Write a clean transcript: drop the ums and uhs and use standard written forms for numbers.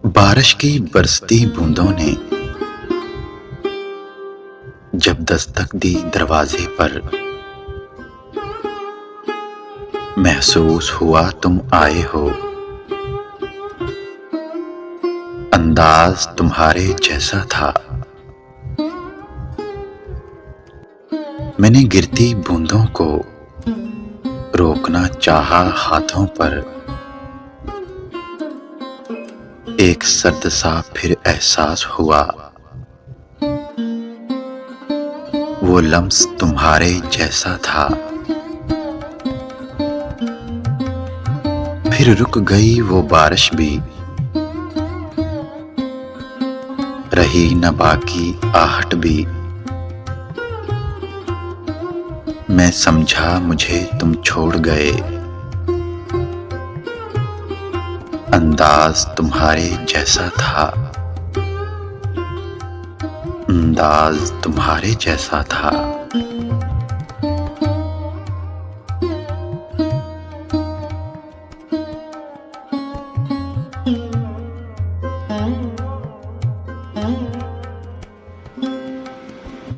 बारिश की बरसती बूंदों ने जब दस्तक दी दरवाजे पर, महसूस हुआ तुम आए हो। अंदाज तुम्हारे जैसा था। मैंने गिरती बूंदों को रोकना चाहा हाथों पर। एक सर्द सा फिर एहसास हुआ, वो लम्स तुम्हारे जैसा था। फिर रुक गई वो बारिश भी, रही न बाकी आहट भी। मैं समझा मुझे तुम छोड़ गए। अंदाज तुम्हारे जैसा था। अंदाज तुम्हारे जैसा था।